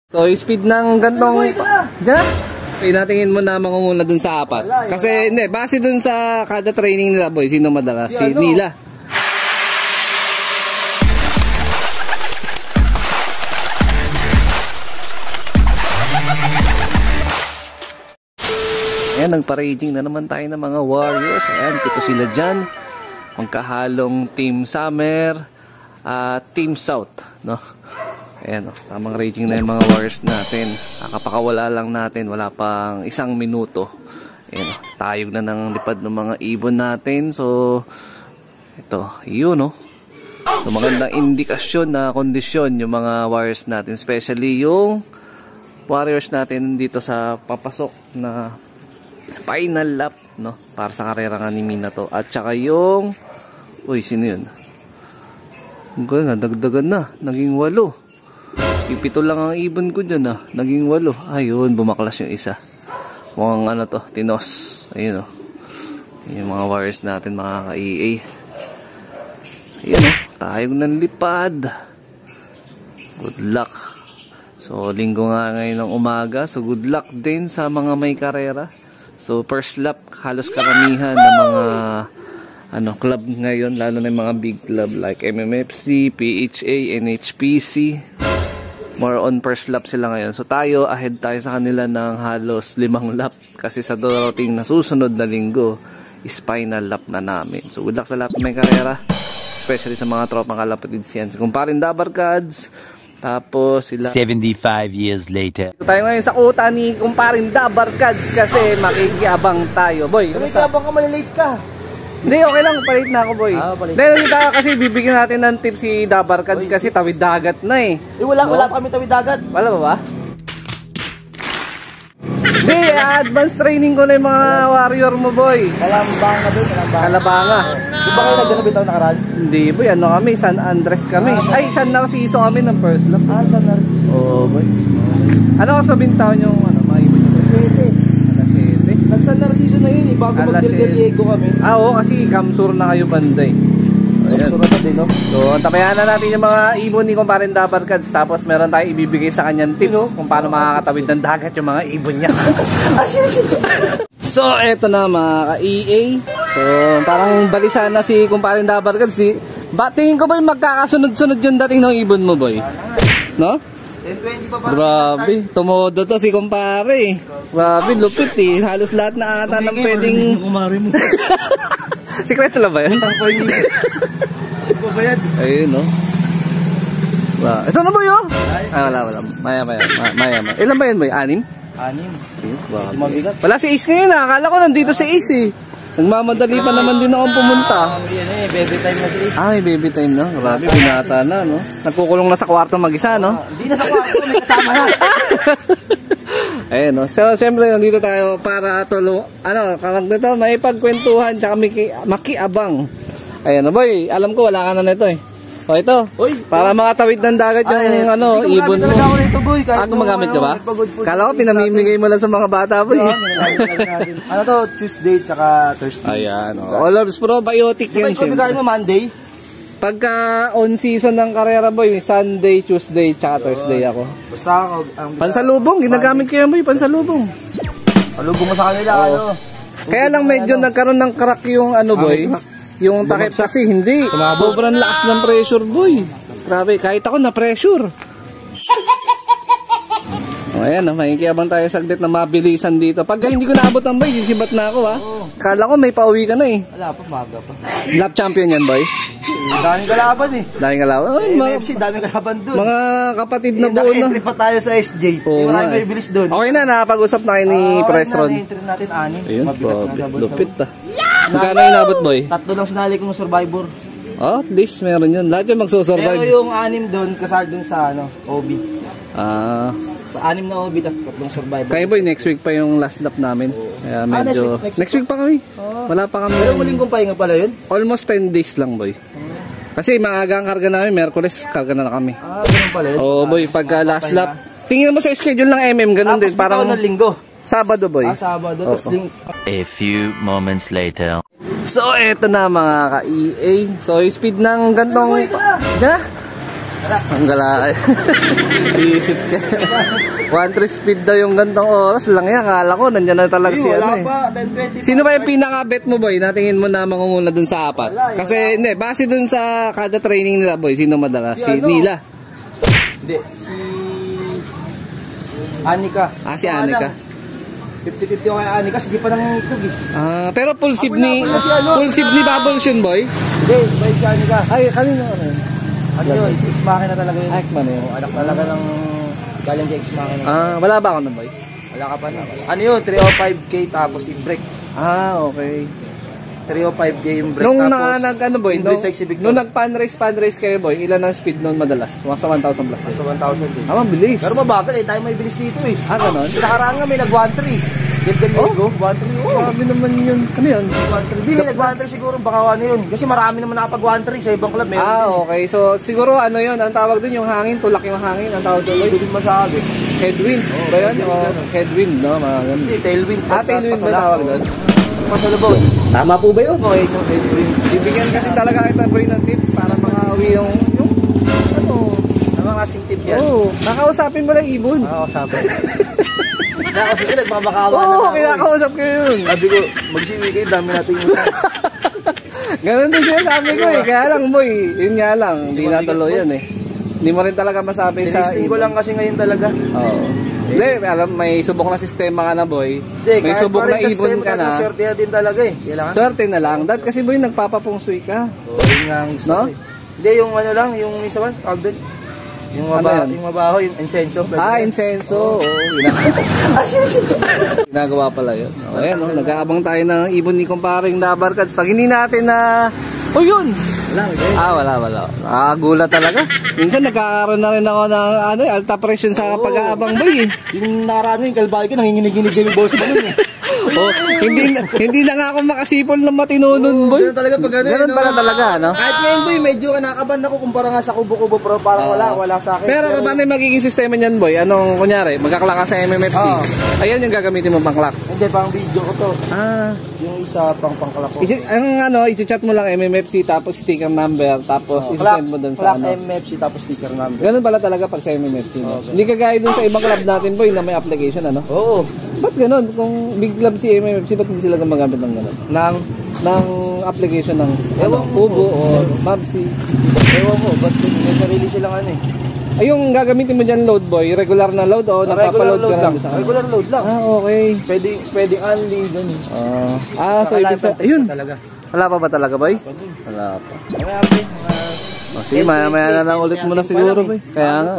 So, speed ng gantong... Diyan? Okay, natingin mo na mangunguna dun sa apat. Kasi, hindi, base dun sa kada training nila, boy, sino madalas? Si Nila. Ayan, nagpa-raging na naman tayo ng mga Warriors. Ayan, ito sila dyan. Magkahalong Team Summer at Team South, no? Ayan, tamang raging na yung mga Warriors natin. Kakapakawala lang natin, wala pang 1 minuto. Ayan, tayog na ng lipad ng mga ibon natin. So, ito, yun, no? So, magandang indikasyon na kondisyon yung mga Warriors natin. Especially yung Warriors natin dito sa papasok na final lap, no? Para sa karera nga ni Minato. At saka yung... Uy, sino yun? Nadagdagan na. Naging 8. Ipito lang ang ibon ko dyan, ah. Naging 8. Ayun, bumaklas yung isa. Mukhang ano to, tinos. Ayun, oh. Yung mga Warriors natin, mga ka-EA. Ayun, oh. Tayong ng lipad. Good luck. So, linggo nga ngayon ng umaga. So, good luck din sa mga may karera. So, first lap, halos karamihan ng mga club ngayon, lalo na yung mga big club like MMFC, PHA, NHPC. More on first lap sila ngayon. So, tayo, ahead tayo sa kanila ng halos 5 lap. Kasi sa darating na susunod na linggo is final lap na namin. So, good luck sa lahat ng may karera. Especially sa mga tropang kalapatid siyan. So, kumparin Dabar Cards. Tapos sila 75 years later. Tayo ngayon sa kuta ni kumparin Dabar Cards kasi makikiabang tayo, boy. Makikiabang ka, malilate ka. Hindi, okay lang, palit na ako, boy. Dahil tayo kasi bibigyan natin ng tip si Dabar Cards kasi tawid dagat na eh. Wala pa kami tawid dagat. Wala ba ba? Hindi, advance training ko na yung mga warrior mo, boy. Kalabanga doon, Kalabanga. Di ba kayo nagdala bitaw nakaraan? Hindi, boy, ano kami, San Andres kami. Ay, San Narciso kami ng first lap. San Narciso. Oo, boy. Ano ka sabihin tao yung mga ibon nyo? Alas 7. Nag-San Narciso na yun, bago mag-Diego kami. Oo, kasi Kamsur na kayo banday. Kamsur na din, no? So, tapayan na natin yung mga ibon ni kumparin Dabar Cards. Tapos meron tayong ibibigay sa kanyang tips kung paano makakatawid ng dagat yung mga ibon niya. So, eto na mga ka-EA. So, parang balisa na si kumparin Dabar Cards. Tingin ko ba yung magkakasunod-sunod yung dating ng ibon mo, boy? No? 10-20 pa ba? Grabe, tumodo to si kumpare. Grabe, lupit eh. Halos lahat na ata ng pwedeng... Kumari mo. Sikreto lang ba yun? Ayun, no? Wow. Ito na, boy, oh? Wala. Maya. Ilan ba yun, boy? 6? 6. Wow. Wala si Ace ngayon, ah. Akala ko nandito si Ace, eh. Nagmamadali pa naman din akong pumunta. Baby time na si Ace. May baby time na. Grabe, binata na, no? Nagkukulong na sa kwarto mag-isa, no? Hindi na sa kwarto, may kasama na. Ayun, no? So, siyempre, nandito tayo para karag nito, may pagkwentuhan, tsaka makiabang. Ayun, no, boy, alam ko, wala ka na nito, eh. O, ito, para makatawid ng dagat yung, ibon mo. Gumagamit ka ba? Kala ko, pinamimigay mo lang sa mga bata, boy. Ano to, Tuesday, tsaka Thursday. Ayan, o. Olabs, probiotic yun, siyempre. Ito mo Monday? Pagka on season ng karera, boy, Sunday, Tuesday, tsaka Thursday ako. Basta ako. Pansalubong, ginagamit ko yan, boy, pansalubong. Palubong mo sa kanila, Kaya lang medyo nagkaroon ng crack yung boy. Yung takip kasi hindi. Sobrang lakas ng pressure, boy. Grabe, kahit ako na pressure. Ayan, makikiabang tayo saglit na mabilisan dito. Pagka hindi ko naabot ang boy, sisibat na ako, ha. Kala ko may pauwi ka na, eh. Wala pa, maga pa. Lap champion yan, boy. Daming kalaban, eh. Daming kalaban. NFC, daming kalaban dun. Mga kapatid na buo na. Entry pa tayo sa SJ. Marami may bilis dun. Okay na, nakapag-usap na kayo ni Presron. Na-entry natin 6. Ayun, lupit, ah. Magkano inabot, boy? 3 lang sinali kong survivor. Oh, at least meron yun. Lahat yung magsusurvive. Pero yung 6 doon, kasal dun sa OB. 6 na OB, tapos 3 survivor. Kaya, boy, next week pa yung last lap namin. Kaya medyo... Next week pa kami. Wala pa kami. Pero muling kong pahinga pala yun? Almost 10 days lang, boy. Kasi maaga ang karga namin, Merkules, karga na kami. Ganun pala yun? Oo, boy, pagka last lap. Tingnan mo sa schedule ng MM, ganun din. Parang ng linggo. Sabado, boy. Sabado. A few moments later. So, eto na mga ka-EA. So, yung speed ng gantong... Ang galakay. Isip ka. 1-3 speed daw yung gantong oras lang yan. Akala ko, nandyan na talaga si ano eh. Wala pa, 10-20. Sino ba yung pinaka-bet mo, boy? Natingin mo na mangunguna dun sa apat. Kasi, hindi, base dun sa kada training nila, boy, sino madalas? Si Nila. Hindi, si Anika. Si Anika. 50-50 ako kay Anika, sige pa nang itog eh. Pero full sip Ako ni, na, kasi ano, full sip ni Bubbles yun, boy? Hindi, may si Anika. Ay, kanina ano yun? Ano yun, X-Machina talaga yun. X-Man yun. Anak talaga ng galing kay X-Machina. Wala ba ako nun, boy? Wala ka pa na. Ano yun, 305k tapos i-break. Okay. 305k yung break Nung tapos ano boy, nung nag-pan-race kayo, boy, ilan ang speed nun madalas? Mga sa 1,000 plus. sa 1,000 din. Mabilis. Pero mabagal eh, tayo may bilis dito eh. Ganon? Nakaraan nga may nag-1-3. Get the Lego, 1-3. Grabe naman yun. Ano yun? 1-3. Di, may nag-1-3 siguro, baka ano yun. Kasi marami naman nakapag 1-3 sa ibang club. Okay. So, siguro ano yun, ang tawag dun yung hangin, tulak yung hangin, ang tawag dun, boy. Hindi masabi. Headwind. Ba yun? Headwind, no? Mga ganun. Hindi, tailwind. Tailwind ba tawag dun? Masalabaw. Tama po ba yun? Okay, yung tailwind. Bibigyan kasi talaga kita, boy, ng tip para makauwi yung ano. Ang mga kasing tip yan. Nakausapin mo lang ibon. Sabi. Kasi nagmamakawa na Oo, ako. kinakausap ko yun. Sabi ko, magsiwi kayo, dami natin yung Ganun din siya sabi ko eh. Kaya lang boy, yun nga lang, hindi natuloy yan eh. Hindi mo rin talaga masabi sa Tinisting ko lang kasi ngayon talaga. Oo. Hindi, alam, may subok na sistema ka na boy. Hindi, May subok na ibon ka na. Swerte na din talaga eh. Kailangan. Swerte na lang. Dahil kasi boy, nagpapapungsoy ka. Yun nga ang gusto No? ko eh. Hindi, yung ano lang, yung isa man, tawag doon. Yung Ano yan? yung mabaho, yung insenso. Insenso. Oo, ginagawa pala yun. Ayan, nag-aabang tayo ng ibon ni kumparing Dabarkads. Pag hindi natin na... yun! Wala. Nakakagulat talaga. Minsan nagkakaroon na rin ako ng alta pressure sa pag-aabang boy eh. Yung nakaraan yung kalbahay ko, nanginginig-ginig yung boss ko nun eh. Hindi na nga ako makasipol ng matinunon boy. Ganun talaga pag ano. Ganun pala talaga, no? Kahit ngayon boy, medyo kinakabahan ako kumpara nga sa kubo-kubo, pero parang wala sa akin. Pero paano yung magiging sistema niyan boy? Anong kunyari, magkaklak ka sa MMFC? Ayan yung gagamitin mo pang klak. Hindi, pang video ko to. Yung isa pang pangklak ko. I-chat mo lang MMFC tapos sticker number tapos i-send mo dun sa Klak MMFC tapos sticker number. Ganun pala talaga pag sa MMFC. No? Hindi kagaya dun sa ibang club natin boy na may application ano? Oo. Ba't ganun? Kung big club si MMFC, ba't hindi sila gumagamit ng ganun? Ng application ng Kubo o Mabsi. Ewan ko, ba't may sarili silang ano eh. Ay, yung gagamitin mo dyan load boy, regular na load o nagpapaload ka lang? Regular load lang. Okay. Pwedeng only, ganun. So ibig sa... Ayun. Talaga. Wala pa ba talaga boy? Wala pa. Kaya update. Sige, maya na lang ulit mo na siguro boy. Kaya nga.